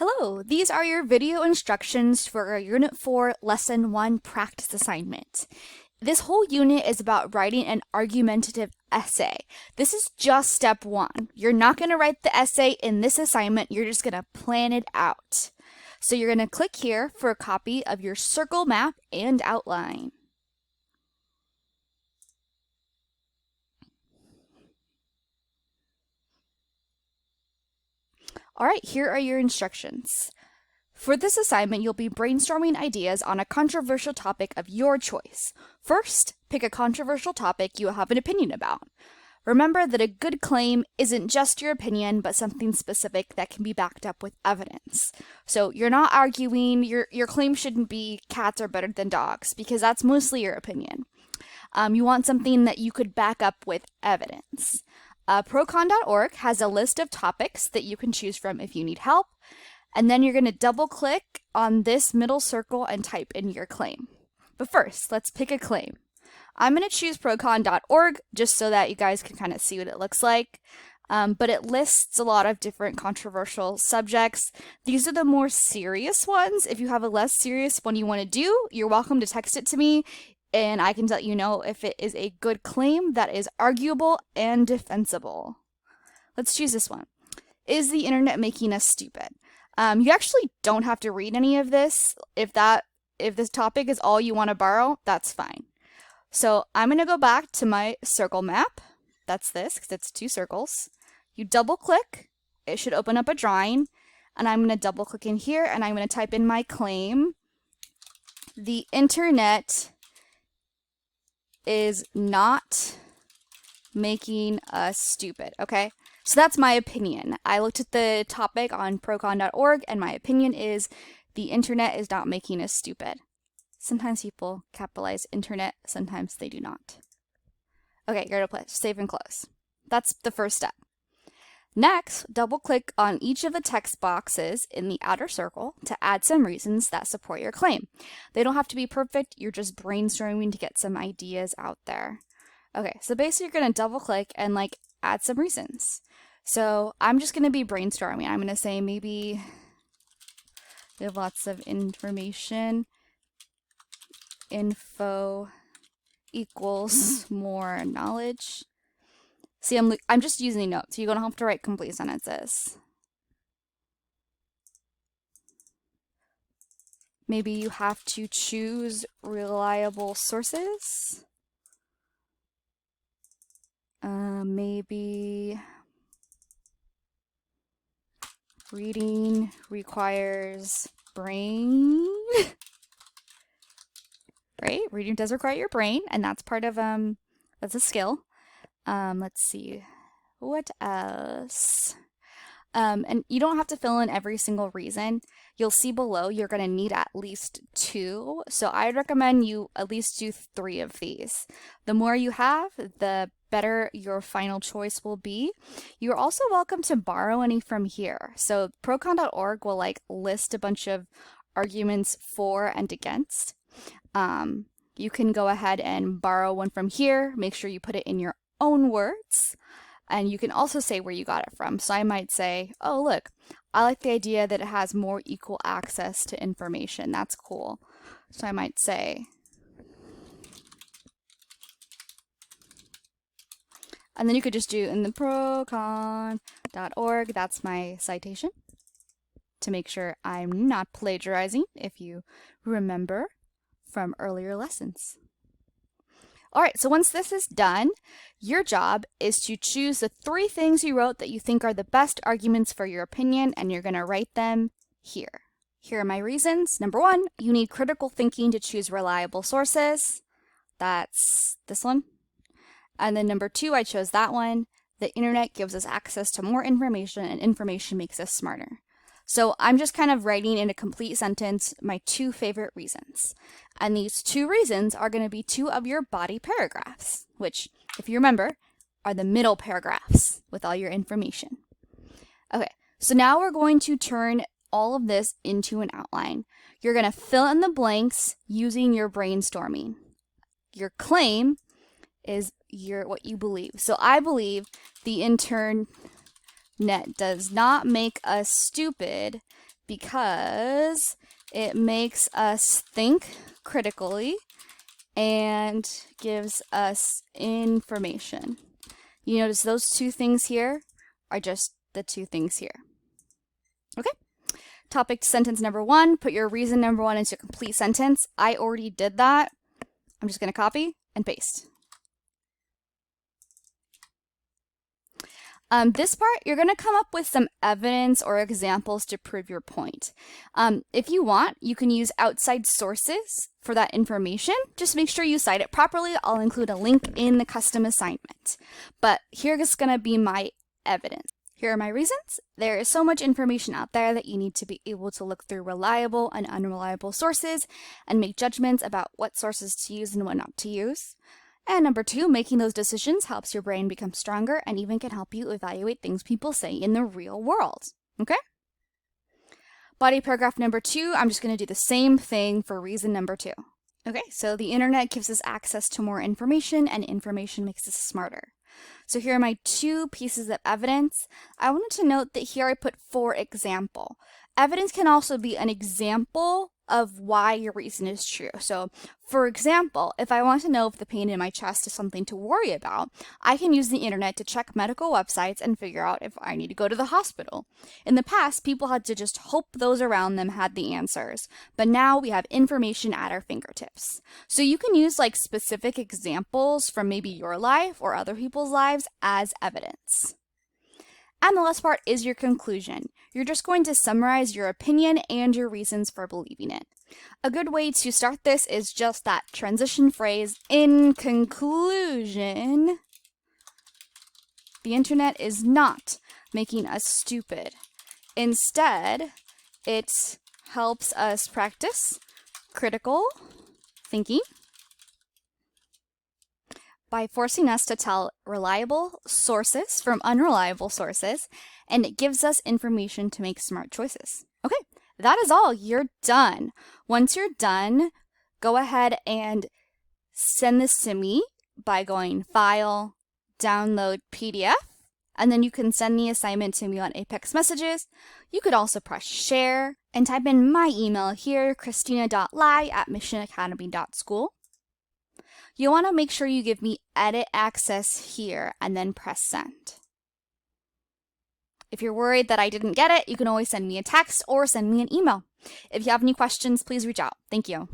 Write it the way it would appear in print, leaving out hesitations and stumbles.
Hello, these are your video instructions for our Unit 4 Lesson 1 practice assignment. This whole unit is about writing an argumentative essay. This is just step 1. You're not going to write the essay in this assignment, you're just going to plan it out. So you're going to click here for a copy of your circle map and outline. All right, here are your instructions. For this assignment, you'll be brainstorming ideas on a controversial topic of your choice. First, pick a controversial topic you have an opinion about. Remember that a good claim isn't just your opinion, but something specific that can be backed up with evidence. So you're not arguing, your claim shouldn't be cats are better than dogs, because that's mostly your opinion. You want something that you could back up with evidence. Procon.org has a list of topics that you can choose from if you need help. And then you're going to double click on this middle circle and type in your claim. But first, let's pick a claim. I'm going to choose procon.org just so that you guys can kind of see what it looks like. But it lists a lot of different controversial subjects. These are the more serious ones. If you have a less serious one you want to do, you're welcome to text it to me, and I can let you know if it is a good claim that is arguable and defensible. Let's choose this one. Is the internet making us stupid? You actually don't have to read any of this. If this topic is all you want to borrow, that's fine. So I'm going to go back to my circle map. That's this, because it's 2 circles. You double click, it should open up a drawing, and I'm going to double click in here, and I'm going to type in my claim. The internet is not making us stupid, okay? So that's my opinion. I looked at the topic on procon.org, and my opinion is the internet is not making us stupid. Sometimes people capitalize internet, sometimes they do not. Okay, you're gonna save and close. That's the first step. Next, double click on each of the text boxes in the outer circle to add some reasons that support your claim. They don't have to be perfect, you're just brainstorming to get some ideas out there. Okay, so basically you're gonna double click and add some reasons. So I'm just gonna be brainstorming. I'm gonna say maybe we have lots of information. Info equals more knowledge. See, I'm just using notes. You don't have to write complete sentences. Maybe you have to choose reliable sources. Maybe reading requires brain. Right? Reading does require your brain, and that's part of that's a skill. Let's see, what else? And you don't have to fill in every single reason. You'll see below you're going to need at least 2. So I'd recommend you at least do 3 of these. The more you have, the better your final choice will be. You're also welcome to borrow any from here. So procon.org will list a bunch of arguments for and against. You can go ahead and borrow one from here. Make sure you put it in your own words. And you can also say where you got it from. So I might say, oh, look, I like the idea that it has more equal access to information. That's cool. So I might say, and then you could just do in the procon.org. That's my citation to make sure I'm not plagiarizing, if you remember from earlier lessons. All right, so once this is done, your job is to choose the 3 things you wrote that you think are the best arguments for your opinion, and you're going to write them here. Here are my reasons. Number 1, you need critical thinking to choose reliable sources. That's this one. And then number 2, I chose that one. The internet gives us access to more information, and information makes us smarter. So I'm just kind of writing in a complete sentence my 2 favorite reasons. And these 2 reasons are going to be 2 of your body paragraphs, which, if you remember, are the middle paragraphs with all your information. Okay, so now we're going to turn all of this into an outline. You're going to fill in the blanks using your brainstorming. Your claim is what you believe. So I believe the internet Net does not make us stupid because it makes us think critically and gives us information. You notice those two things here are just the two things here. Okay. Topic sentence number 1, put your reason number 1 into a complete sentence. I already did that. I'm just going to copy and paste. This part, you're going to come up with some evidence or examples to prove your point. If you want, you can use outside sources for that information. Just make sure you cite it properly. I'll include a link in the custom assignment. But here's going to be my evidence. Here are my reasons. There is so much information out there that you need to be able to look through reliable and unreliable sources and make judgments about what sources to use and what not to use. And number 2, making those decisions helps your brain become stronger and even can help you evaluate things people say in the real world. Okay? Body paragraph number 2, I'm just going to do the same thing for reason number 2. Okay, so the internet gives us access to more information and information makes us smarter. So here are my 2 pieces of evidence. I wanted to note that here I put for example. Evidence can also be an example of why your reason is true. So, for example, if I want to know if the pain in my chest is something to worry about, I can use the internet to check medical websites and figure out if I need to go to the hospital. In the past, people had to just hope those around them had the answers, but now we have information at our fingertips. So you can use like specific examples from maybe your life or other people's lives as evidence. And the last part is your conclusion. You're just going to summarize your opinion and your reasons for believing it. A good way to start this is just that transition phrase, in conclusion. The internet is not making us stupid. Instead, it helps us practice critical thinking by forcing us to tell reliable sources from unreliable sources, and it gives us information to make smart choices. Okay, that is all. You're done. Once you're done, go ahead and send this to me by going File, Download PDF, and then you can send the assignment to me on Apex Messages. You could also press Share and type in my email here, christina.lai@missionacademy.school. You'll want to make sure you give me edit access here and then press send. If you're worried that I didn't get it, you can always send me a text or send me an email. If you have any questions, please reach out. Thank you.